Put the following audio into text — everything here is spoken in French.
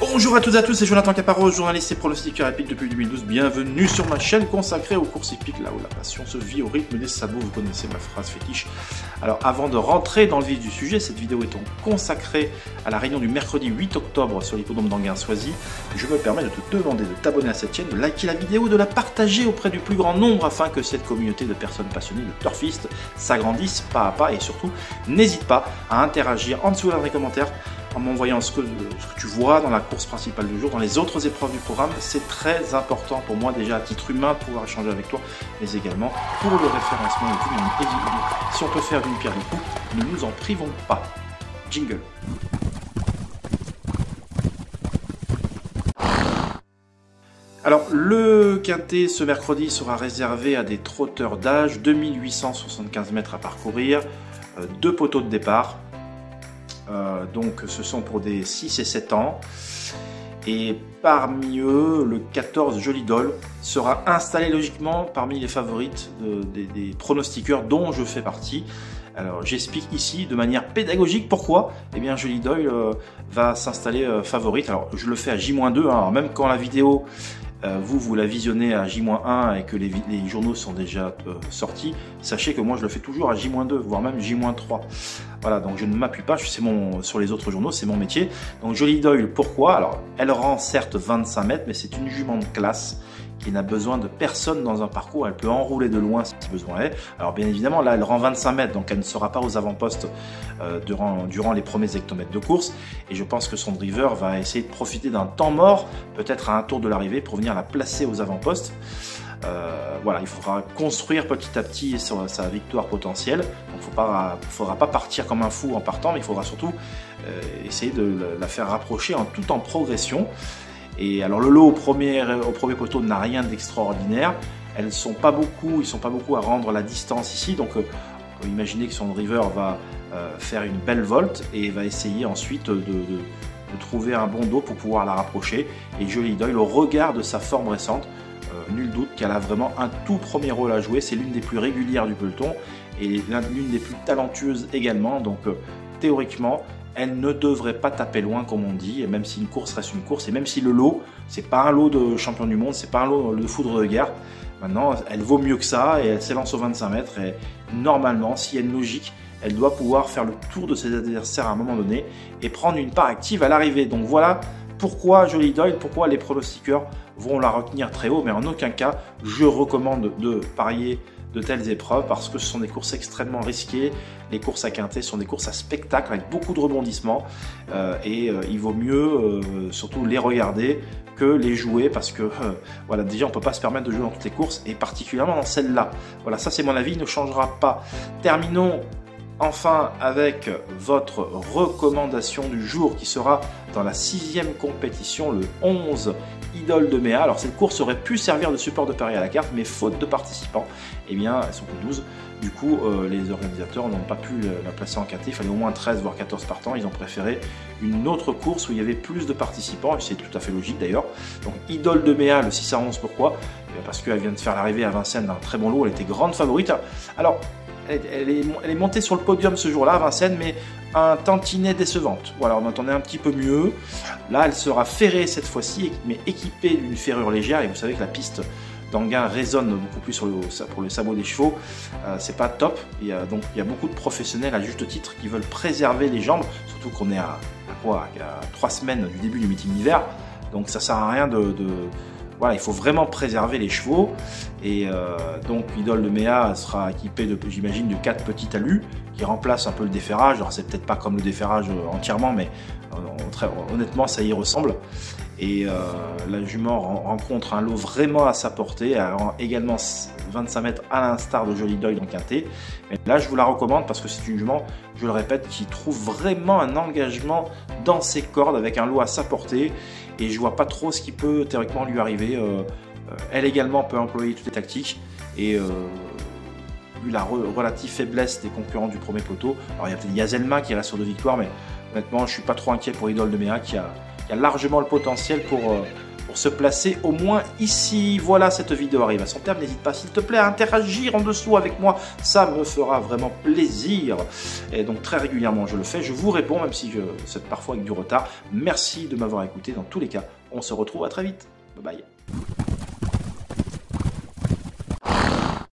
Bonjour à toutes et à tous, c'est Jonathan Caparo, journaliste et pronostiqueur hippique depuis 2012. Bienvenue sur ma chaîne consacrée aux courses hippiques, là où la passion se vit au rythme des sabots. Vous connaissez ma phrase fétiche. Alors avant de rentrer dans le vif du sujet, cette vidéo étant consacrée à la réunion du mercredi 8 octobre sur l'hippodrome d'Anguin-Soisy, je me permets de te demander de t'abonner à cette chaîne, de liker la vidéo, de la partager auprès du plus grand nombre afin que cette communauté de personnes passionnées de turfistes s'agrandisse pas à pas, et surtout n'hésite pas à interagir en dessous dans les commentaires en m'envoyant ce que tu vois dans la course principale du jour, dans les autres épreuves du programme. C'est très important pour moi déjà à titre humain de pouvoir échanger avec toi, mais également pour le référencement YouTube. Si on peut faire d'une pierre deux coups, ne nous en privons pas. Jingle. Alors, le quintet ce mercredi sera réservé à des trotteurs d'âge, 2875 mètres à parcourir, 2 poteaux de départ. Donc ce sont pour des 6 et 7 ans. Et parmi eux, le 14 Jolie Doll sera installé logiquement parmi les favorites des pronostiqueurs dont je fais partie. Alors j'explique ici de manière pédagogique pourquoi. Eh bien Jolie Doll va s'installer favorite. Alors je le fais à J-2, hein. Alors, même quand la vidéo vous la visionnez à J-1 et que les journaux sont déjà sortis, sachez que moi je le fais toujours à J-2, voire même J-3. Voilà, donc je ne m'appuie pas, sur les autres journaux, c'est mon métier. Donc Jolie Doll, pourquoi? Alors, elle rend certes 25 mètres, mais c'est une jument de classe qui n'a besoin de personne dans un parcours. Elle peut enrouler de loin si besoin est. Alors bien évidemment, là, elle rend 25 mètres, donc elle ne sera pas aux avant-postes durant les premiers hectomètres de course. Et je pense que son driver va essayer de profiter d'un temps mort, peut-être à un tour de l'arrivée, pour venir la placer aux avant-postes. Voilà, il faudra construire petit à petit sa victoire potentielle. Donc il ne faudra pas partir comme un fou en partant, mais il faudra surtout essayer de la faire rapprocher tout en progression. Et alors le lot au premier poteau n'a rien d'extraordinaire. Ils sont pas beaucoup à rendre la distance ici. Donc on peut imaginer que son driver va faire une belle volte et va essayer ensuite de trouver un bon dos pour pouvoir la rapprocher. Et Jolie Doll, au regard de sa forme récente, nul doute qu'elle a vraiment un tout premier rôle à jouer. C'est l'une des plus régulières du peloton et l'une des plus talentueuses également. Donc théoriquement, elle ne devrait pas taper loin, comme on dit, et même si une course reste une course, et même si le lot, c'est pas un lot de champion du monde, c'est pas un lot de foudre de guerre. Maintenant, elle vaut mieux que ça, et elle s'élance aux 25 mètres, et normalement, s'il y a une logique, elle doit pouvoir faire le tour de ses adversaires à un moment donné, et prendre une part active à l'arrivée. Donc voilà pourquoi Jolie Doll, pourquoi les pronostiqueurs vont la retenir très haut, mais en aucun cas, je recommande de parier de telles épreuves parce que ce sont des courses extrêmement risquées. Les courses à quintet sont des courses à spectacle avec beaucoup de rebondissements il vaut mieux surtout les regarder que les jouer parce que voilà, déjà on ne peut pas se permettre de jouer dans toutes les courses et particulièrement dans celle-là. Voilà, ça c'est mon avis, il ne changera pas. Terminons enfin avec votre recommandation du jour qui sera dans la 6e compétition, le 11 Idole de Méa. Alors cette course aurait pu servir de support de pari à la carte, mais faute de participants, eh bien elles sont que 12. Du coup, les organisateurs n'ont pas pu la placer en quintet. Il fallait au moins 13 voire 14 partants. Ils ont préféré une autre course où il y avait plus de participants, et c'est tout à fait logique d'ailleurs. Donc Idole de Méa, le 6 à 11, pourquoi? Parce qu'elle vient de faire l'arrivée à Vincennes d'un très bon lot. Elle était grande favorite. Alors elle est montée sur le podium ce jour-là à Vincennes, mais un tantinet décevante. Voilà, on entendait un petit peu mieux. Là, elle sera ferrée cette fois-ci, mais équipée d'une ferrure légère. Et vous savez que la piste d'Anguin résonne beaucoup plus pour le sabot des chevaux. C'est pas top. Il y a beaucoup de professionnels à juste titre qui veulent préserver les jambes, surtout qu'on est à 3 semaines du début du meeting d'hiver. Donc ça sert à rien voilà, il faut vraiment préserver les chevaux. Et donc Idole de Méa sera équipée j'imagine, de 4 petits talus qui remplacent un peu le déferrage. Alors c'est peut-être pas comme le déferrage entièrement, mais honnêtement ça y ressemble. Et la jument rencontre un lot vraiment à sa portée. Elle rend également 25 mètres à l'instar de Jolie Doll dans quintet. Mais là je vous la recommande parce que c'est une jument, je le répète, qui trouve vraiment un engagement dans ses cordes avec un lot à sa portée. Et je vois pas trop ce qui peut théoriquement lui arriver. Elle également peut employer toutes les tactiques. Et vu la relative faiblesse des concurrents du premier poteau, alors il y a peut-être Yazelma qui reste sur 2 victoires, mais honnêtement je suis pas trop inquiet pour Idole de Méa qui a largement le potentiel pour se placer au moins ici. Voilà, cette vidéo arrive à son terme. N'hésite pas, s'il te plaît, à interagir en dessous avec moi. Ça me fera vraiment plaisir. Et donc, très régulièrement, je le fais. Je vous réponds, même si c'est parfois avec du retard. Merci de m'avoir écouté. Dans tous les cas, on se retrouve à très vite. Bye bye.